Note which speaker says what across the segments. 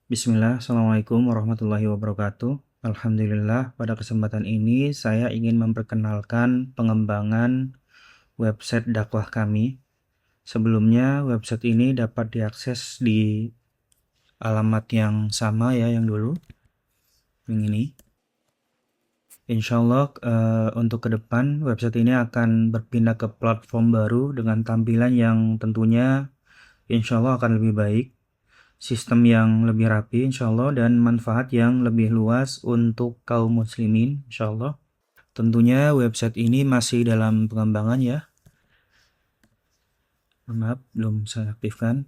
Speaker 1: Bismillah, Assalamualaikum warahmatullahi wabarakatuh. Alhamdulillah, pada kesempatan ini saya ingin memperkenalkan pengembangan website dakwah kami. Sebelumnya, website ini dapat diakses di alamat yang sama ya, yang dulu, yang ini. Insya Allah, untuk ke depan, website ini akan berpindah ke platform baru dengan tampilan yang tentunya insya Allah akan lebih baik. Sistem yang lebih rapi insya Allah dan manfaat yang lebih luas untuk kaum muslimin insya Allah. Tentunya website ini masih dalam pengembangan ya. Maaf, belum saya aktifkan.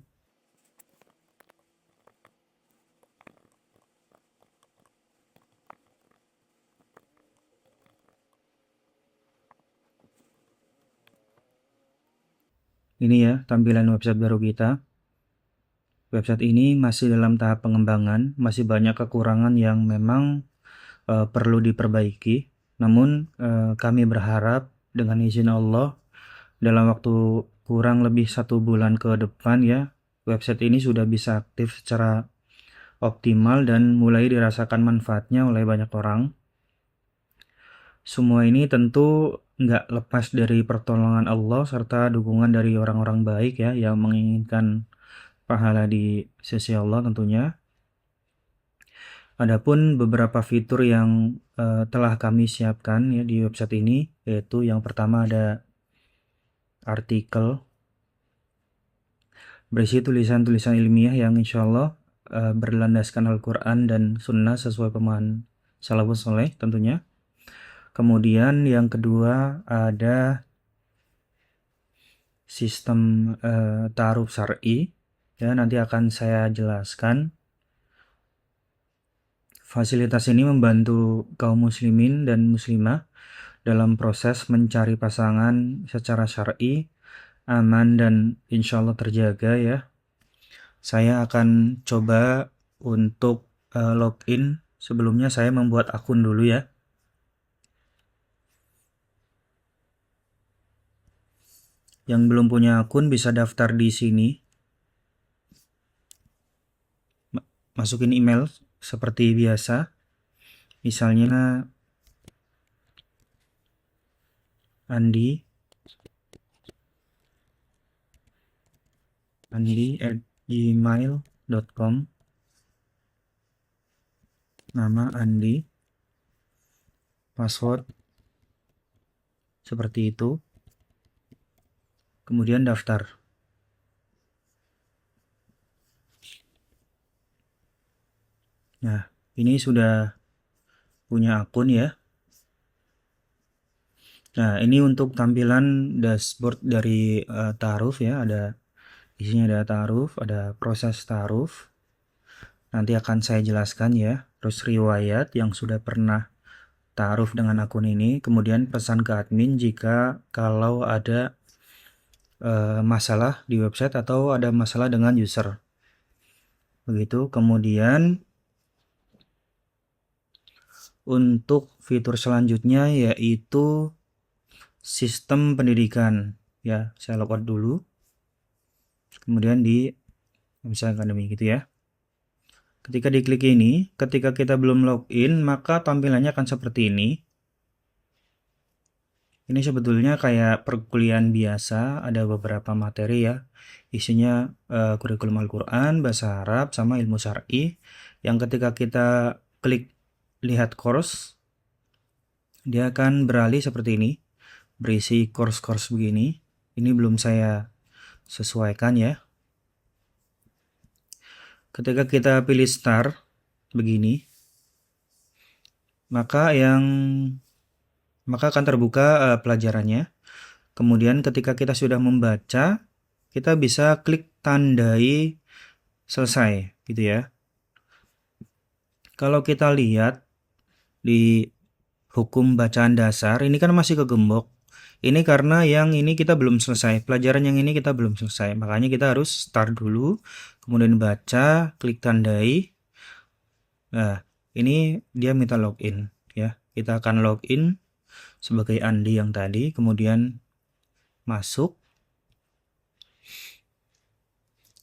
Speaker 1: Ini ya tampilan website baru kita. Website ini masih dalam tahap pengembangan, masih banyak kekurangan yang memang perlu diperbaiki. Namun kami berharap dengan izin Allah dalam waktu kurang lebih 1 bulan ke depan ya, website ini sudah bisa aktif secara optimal dan mulai dirasakan manfaatnya oleh banyak orang. Semua ini tentu nggak lepas dari pertolongan Allah serta dukungan dari orang-orang baik ya yang menginginkan pahala di sisi Allah tentunya. Adapun beberapa fitur yang telah kami siapkan ya di website ini, yaitu yang pertama ada artikel berisi tulisan-tulisan ilmiah yang insya Allah berlandaskan Al-Quran dan Sunnah sesuai pemahaman salafus soleh tentunya. Kemudian yang kedua ada sistem ta'aruf syar'i ya, nanti akan saya jelaskan. Fasilitas ini membantu kaum muslimin dan muslimah dalam proses mencari pasangan secara syar'i, aman dan insya Allah terjaga ya. Saya akan coba untuk login. Sebelumnya saya membuat akun dulu ya. Yang belum punya akun bisa daftar di sini. Masukin email seperti biasa. Misalnya andi@gmail.com, nama Andi, password seperti itu, kemudian daftar. Nah, ini sudah punya akun ya. Nah, ini untuk tampilan dashboard dari ta'aruf ya, ada isinya, ada ta'aruf, ada proses ta'aruf. Nanti akan saya jelaskan ya. Terus riwayat yang sudah pernah ta'aruf dengan akun ini, kemudian pesan ke admin jika kalau ada masalah di website atau ada masalah dengan user. Begitu. Kemudian untuk fitur selanjutnya yaitu sistem pendidikan. Ya, saya logout dulu. Kemudian di misalnya akademi gitu ya. Ketika diklik ini, ketika kita belum login, maka tampilannya akan seperti ini. Ini sebetulnya kayak perkuliahan biasa, ada beberapa materi ya. Isinya kurikulum Al-Quran, bahasa Arab, sama ilmu syar'i. Yang ketika kita klik lihat course, dia akan beralih seperti ini. Berisi course-course begini. Ini belum saya sesuaikan ya. Ketika kita pilih start begini, maka akan terbuka pelajarannya. Kemudian ketika kita sudah membaca, kita bisa klik tandai selesai gitu ya. Kalau kita lihat di hukum bacaan dasar, ini kan masih kegembok. Ini karena yang ini kita belum selesai, pelajaran yang ini kita belum selesai. Makanya kita harus start dulu, kemudian baca, klik tandai. Nah, ini dia minta login ya. Kita akan login sebagai Andi yang tadi, kemudian masuk.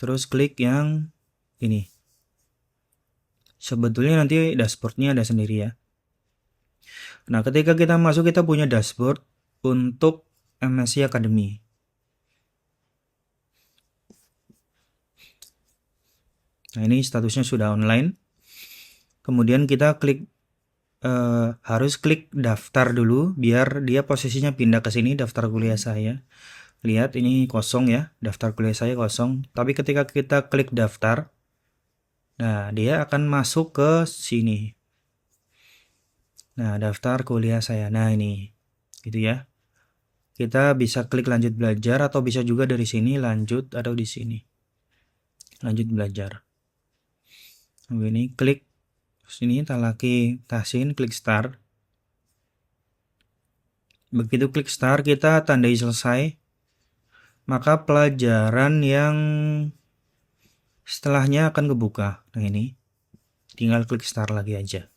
Speaker 1: Terus klik yang ini. Sebetulnya nanti dashboardnya ada sendiri ya. Nah, ketika kita masuk, kita punya dashboard untuk MSI Academy. Nah, ini statusnya sudah online. Kemudian kita klik, harus klik daftar dulu biar dia posisinya pindah ke sini, daftar kuliah saya. Lihat ini kosong ya, daftar kuliah saya kosong. Tapi ketika kita klik daftar, nah dia akan masuk ke sini. Nah, daftar kuliah saya. Nah, ini. Gitu ya. Kita bisa klik lanjut belajar atau bisa juga dari sini lanjut atau di sini. Lanjut belajar. Ini klik sini Talaki Tahsin, klik start. Begitu klik start, kita tandai selesai. Maka pelajaran yang setelahnya akan kebuka. Nah, ini tinggal klik start lagi aja.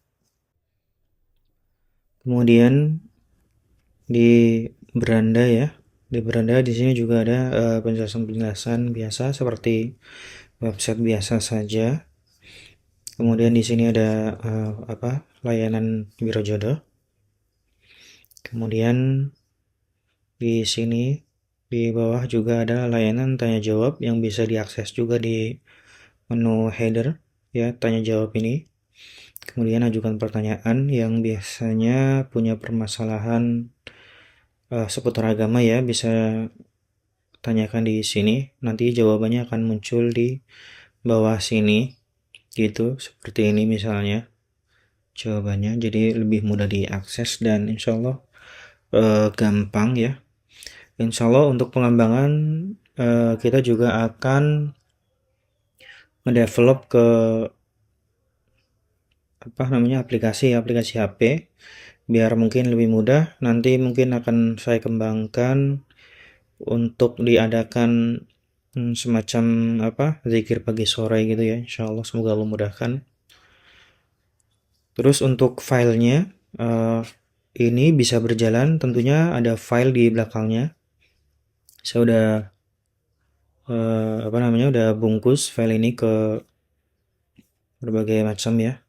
Speaker 1: Kemudian di beranda ya. Di beranda di sini juga ada penjelasan-penjelasan biasa seperti website biasa saja. Kemudian di sini ada layanan Biro Jodoh. Kemudian di sini di bawah juga ada layanan tanya jawab yang bisa diakses juga di menu header ya, tanya jawab ini. Kemudian ajukan pertanyaan yang biasanya punya permasalahan seputar agama ya, bisa tanyakan di sini. Nanti jawabannya akan muncul di bawah sini gitu, seperti ini misalnya jawabannya, jadi lebih mudah diakses dan insya Allah gampang ya. Insya Allah untuk pengembangan kita juga akan mendevelop ke aplikasi HP biar mungkin lebih mudah. Nanti mungkin akan saya kembangkan untuk diadakan semacam zikir pagi sore gitu ya. Insya Allah semoga Allah mudahkan. Terus untuk filenya ini bisa berjalan, tentunya ada file di belakangnya. Saya udah bungkus file ini ke berbagai macam ya.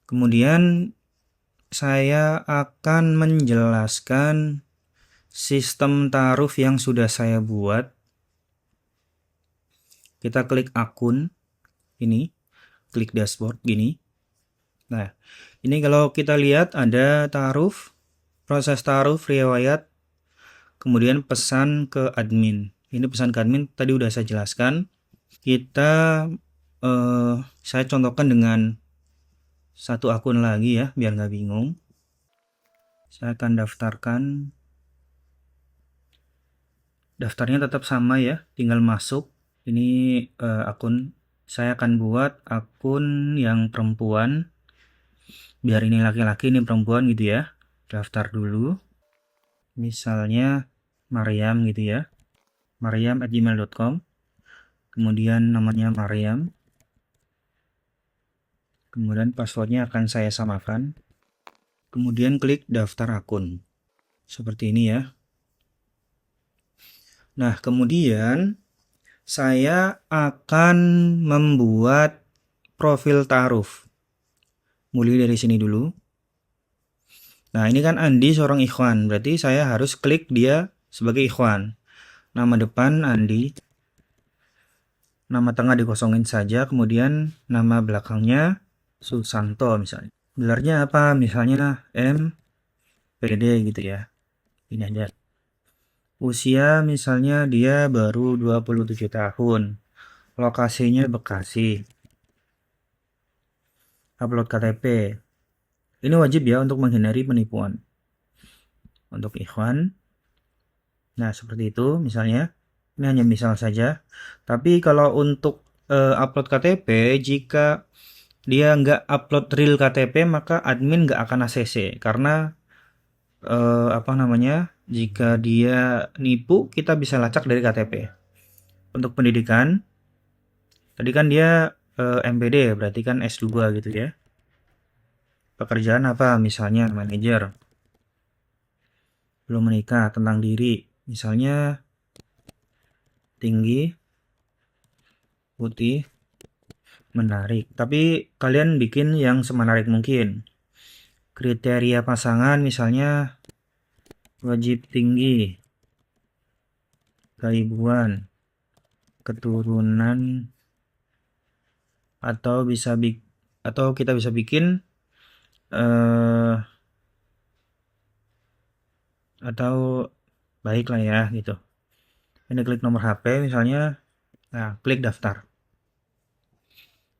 Speaker 1: Kemudian saya akan menjelaskan sistem taruf yang sudah saya buat. Kita klik akun ini, klik dashboard gini. Nah, ini kalau kita lihat ada taruf, proses taruf, riwayat, kemudian pesan ke admin. Ini pesan ke admin tadi udah saya jelaskan. Saya contohkan dengan satu akun lagi ya, biar nggak bingung. Saya akan daftarkan. Daftarnya tetap sama ya, tinggal masuk. Ini akun. Saya akan buat akun yang perempuan. Biar ini laki-laki, ini perempuan gitu ya. Daftar dulu. Misalnya Maryam gitu ya. maryam@gmail.com. Kemudian namanya Maryam. Kemudian passwordnya akan saya samakan. Kemudian klik daftar akun. Seperti ini ya. Nah, kemudian saya akan membuat profil taruf. Mulai dari sini dulu. Nah, ini kan Andi seorang ikhwan. Berarti saya harus klik dia sebagai ikhwan. Nama depan Andi. Nama tengah dikosongin saja. Kemudian nama belakangnya Susanto misalnya. Gelarnya apa? Misalnya MPD gitu ya. Ini aja. Usia misalnya dia baru 27 tahun. Lokasinya Bekasi. Upload KTP. Ini wajib ya untuk menghindari penipuan. Untuk ikhwan. Nah, seperti itu misalnya. Ini hanya misal saja. Tapi kalau untuk upload KTP, jika dia nggak upload real KTP, maka admin nggak akan ACC. Karena jika dia nipu, kita bisa lacak dari KTP. Untuk pendidikan, tadi kan dia MPD, berarti kan S2 gitu ya. Pekerjaan apa? Misalnya manajer. Belum menikah, tentang diri. Misalnya tinggi, putih, menarik. Tapi kalian bikin yang semenarik mungkin. Kriteria pasangan misalnya wajib tinggi, keibuan, keturunan, atau kita bisa bikin atau baik lah ya gitu. Ini klik nomor HP misalnya, nah klik daftar.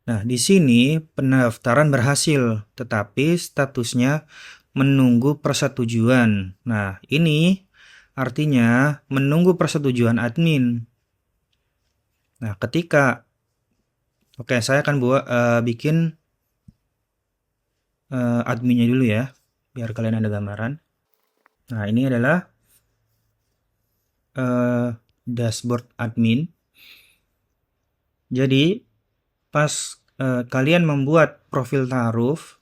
Speaker 1: Nah, di sini pendaftaran berhasil, tetapi statusnya menunggu persetujuan. Nah, ini artinya menunggu persetujuan admin. Nah, saya akan bikin adminnya dulu ya, biar kalian ada gambaran. Nah, ini adalah dashboard admin. Jadi, pas kalian membuat profil ta'aruf,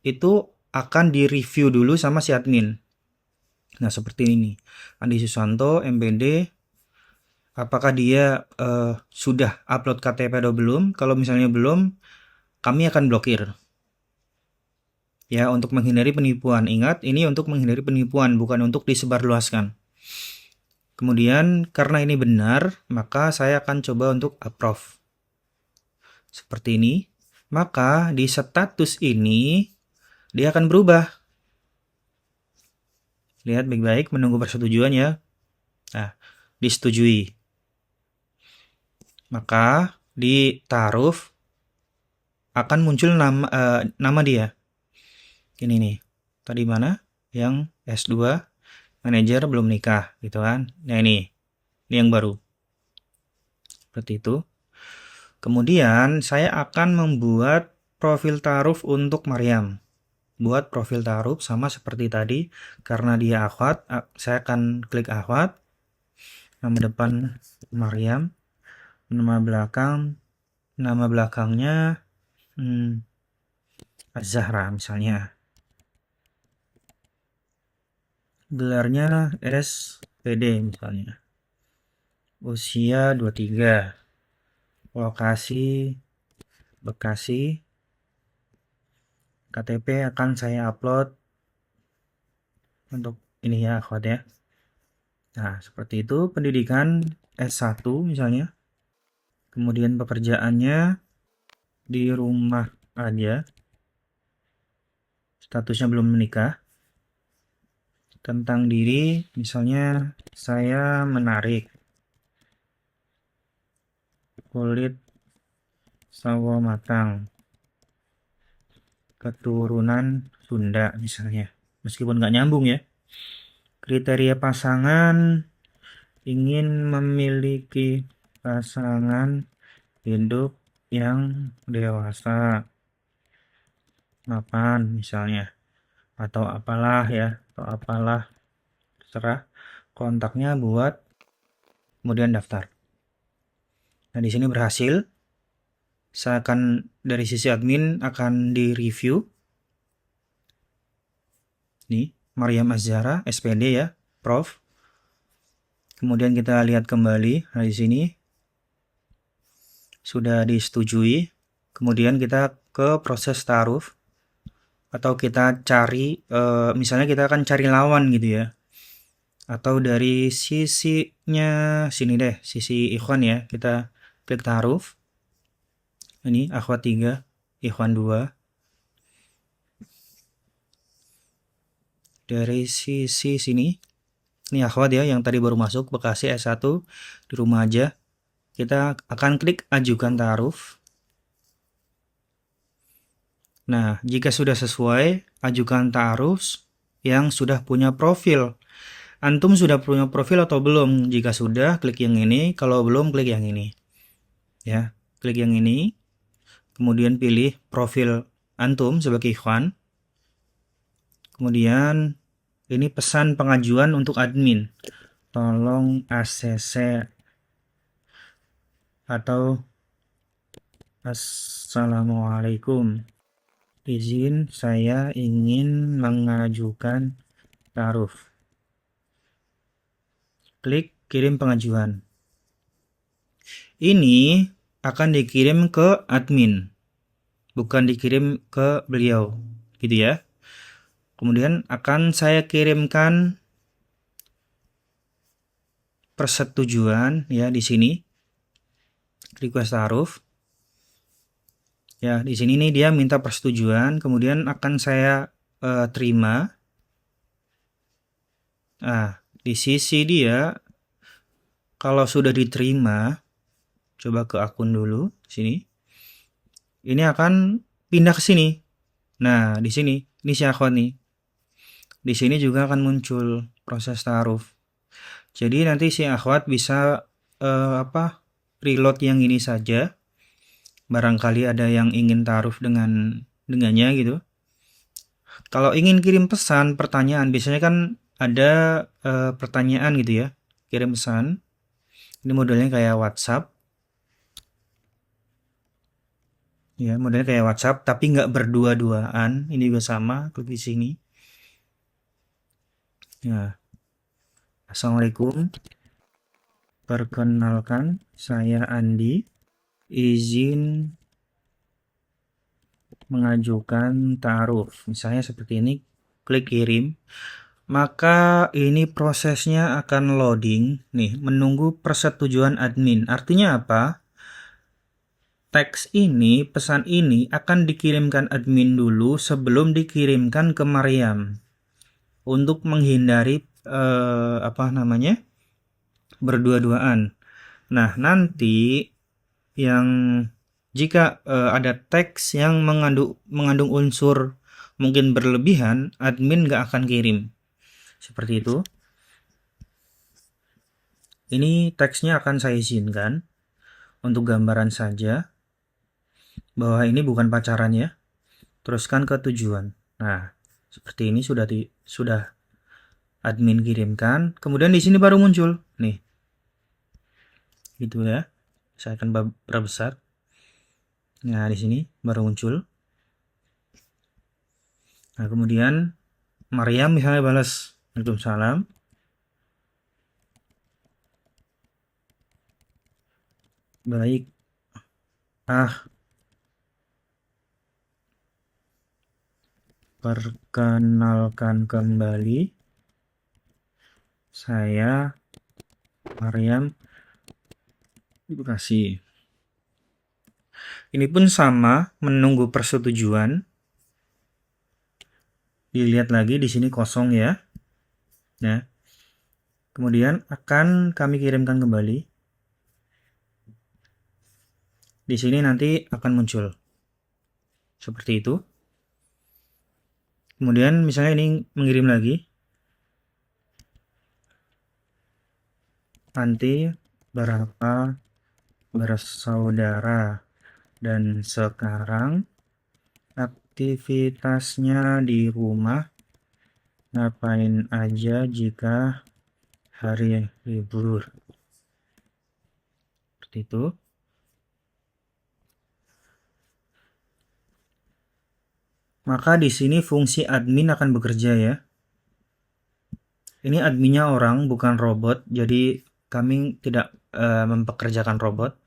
Speaker 1: itu akan direview dulu sama si admin. Nah, seperti ini. Andi Susanto, MPD, apakah dia sudah upload KTP atau belum? Kalau misalnya belum, kami akan blokir. Ya, untuk menghindari penipuan. Ingat, ini untuk menghindari penipuan, bukan untuk disebarluaskan. Kemudian, karena ini benar, maka saya akan coba untuk approve. Seperti ini. Maka, di status ini, dia akan berubah. Lihat baik-baik, menunggu persetujuan ya. Nah, disetujui. Maka, di ta'aruf akan muncul nama dia. Ini nih. Tadi mana? Yang S2, manajer belum nikah, gitu kan. Nah, ini yang baru. Seperti itu. Kemudian, saya akan membuat profil ta'aruf untuk Maryam. Buat profil ta'aruf sama seperti tadi. Karena dia akhwat, saya akan klik akhwat. Nama depan Maryam. Nama belakangnya Az-Zahra misalnya. Gelarnya SPD misalnya. Usia 23. Lokasi Bekasi. KTP akan saya upload untuk ini ya, akhwat ya. Nah, seperti itu. Pendidikan S1 misalnya. Kemudian pekerjaannya di rumah aja. Statusnya belum menikah. Tentang diri, misalnya saya menarik. Kulit sawo matang. Keturunan Sunda misalnya. Meskipun nggak nyambung ya. Kriteria pasangan, ingin memiliki pasangan hidup yang dewasa, mapan misalnya, atau apalah ya, atau apalah, terserah. Kontaknya buat, kemudian daftar. Nah, di sini berhasil. Saya akan dari sisi admin akan di-review. Nih, Maryam Az-Zahra, SPD ya, Prof. Kemudian kita lihat kembali. Nah, di sini sudah disetujui. Kemudian kita ke proses ta'aruf. Atau kita cari, misalnya kita akan cari lawan gitu ya. Atau dari sisinya, sini deh, sisi ikhwan ya. Kita klik ta'aruf. Ini akhwat 3, ikhwan 2. Dari sisi sini, ini akhwat ya yang tadi baru masuk, Bekasi S1, di rumah aja. Kita akan klik ajukan ta'aruf. Nah, jika sudah sesuai, ajukan ta'aruf yang sudah punya profil. Antum sudah punya profil atau belum? Jika sudah, klik yang ini. Kalau belum, klik yang ini. Ya, klik yang ini. Kemudian pilih profil antum sebagai ikhwan. Kemudian ini pesan pengajuan untuk admin. Tolong ACC atau Assalamualaikum. Izin, saya ingin mengajukan ta'aruf. Klik kirim pengajuan. Ini akan dikirim ke admin. bukan dikirim ke beliau, gitu ya. Kemudian akan saya kirimkan persetujuan ya di sini, request ta'aruf. Ya, di sini nih dia minta persetujuan, kemudian akan saya terima. Nah, di sisi dia kalau sudah diterima, coba ke akun dulu sini. Ini akan pindah ke sini. Nah, di sini ini si akhwat nih. Di sini juga akan muncul proses ta'aruf. Jadi nanti si akhwat bisa reload yang ini saja. Barangkali ada yang ingin ta'aruf dengannya gitu. Kalau ingin kirim pesan, pertanyaan, biasanya kan ada pertanyaan gitu ya. Kirim pesan. Ini modelnya kayak WhatsApp. Ya, modelnya kayak WhatsApp tapi nggak berdua-duaan. Ini juga sama, klik di sini. Ya. Assalamualaikum. Perkenalkan, saya Andi. Izin mengajukan ta'aruf. Misalnya seperti ini, klik kirim. Maka ini prosesnya akan loading. Nih, menunggu persetujuan admin. Artinya apa? Teks ini, pesan ini akan dikirimkan admin dulu sebelum dikirimkan ke Maryam. Untuk menghindari berdua-duaan. Nah, nanti yang jika ada teks yang mengandung unsur mungkin berlebihan, admin nggak akan kirim. Seperti itu. Ini teksnya akan saya izinkan untuk gambaran saja bahwa ini bukan pacaran ya. Teruskan ke tujuan. Nah, seperti ini sudah admin kirimkan. Kemudian di sini baru muncul. Nih. Gitu ya. Saya akan perbesar. Nah, di sini baru muncul. Nah, kemudian Maryam misalnya balas, Waalaikumsalam. Baik. Perkenalkan kembali. Saya Maryam. Terima kasih. Ini pun sama, menunggu persetujuan. Dilihat lagi di sini kosong ya. Nah, kemudian akan kami kirimkan kembali. Di sini nanti akan muncul seperti itu. Kemudian misalnya ini mengirim lagi. Nanti berapa bersaudara dan sekarang aktivitasnya di rumah ngapain aja jika hari libur. Seperti itu. Maka di sini fungsi admin akan bekerja ya. Ini adminnya orang, bukan robot. Jadi kami tidak mempekerjakan robot.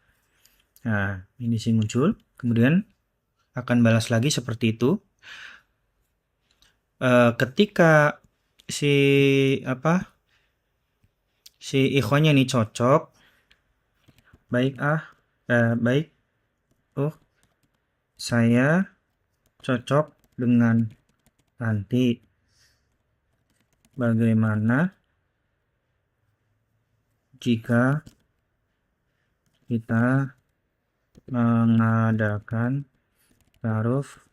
Speaker 1: Nah, ini sih muncul. Kemudian akan balas lagi seperti itu. Ketika si ikhwannya ini cocok. Baik baik. Oh, saya cocok dengan nanti. Bagaimana jika kita mengadakan ta'aruf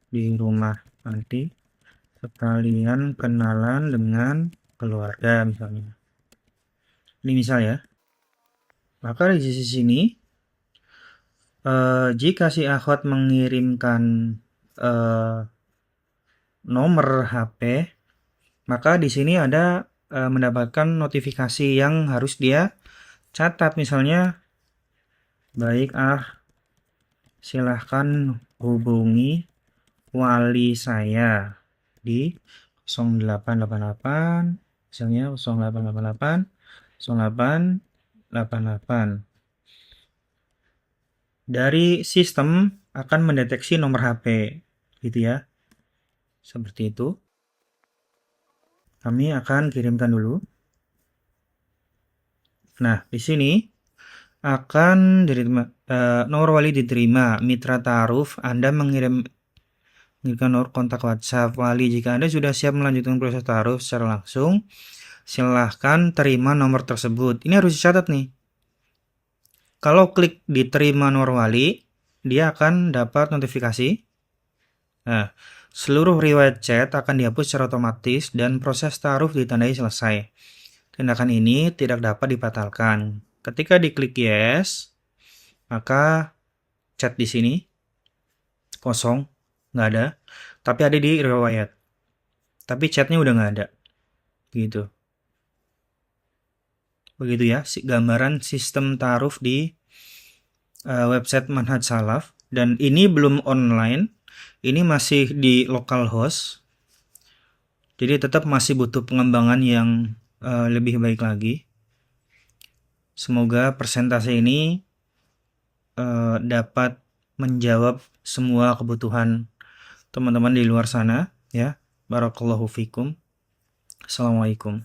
Speaker 1: di rumah nanti sekalian kenalan dengan keluarga misalnya. Ini misal ya. Maka di sisi sini jika si akhwat mengirimkan nomor HP, maka di sini ada mendapatkan notifikasi yang harus dia catat, misalnya baik silahkan hubungi wali saya di 0888 misalnya 0888 0888. Dari sistem akan mendeteksi nomor HP, gitu ya. Seperti itu. Kami akan kirimkan dulu. Nah, di sini akan diterima, nomor wali diterima, mitra taaruf Anda mengirimkan nomor kontak WhatsApp wali. Jika Anda sudah siap melanjutkan proses taaruf secara langsung, silahkan terima nomor tersebut. Ini harus dicatat nih. Kalau klik diterima nomor wali, dia akan dapat notifikasi. Nah, seluruh riwayat chat akan dihapus secara otomatis dan proses taaruf ditandai selesai. Tindakan ini tidak dapat dibatalkan. Ketika diklik yes, maka chat di sini kosong, nggak ada. Tapi ada di riwayat. Tapi chatnya udah nggak ada. Gitu. Begitu ya, gambaran sistem taaruf di website Manhaj Salaf. Dan ini belum online. Ini masih di localhost. Jadi tetap masih butuh pengembangan yang lebih baik lagi. Semoga presentasi ini dapat menjawab semua kebutuhan teman-teman di luar sana ya. Barakallahu fikum. Assalamualaikum.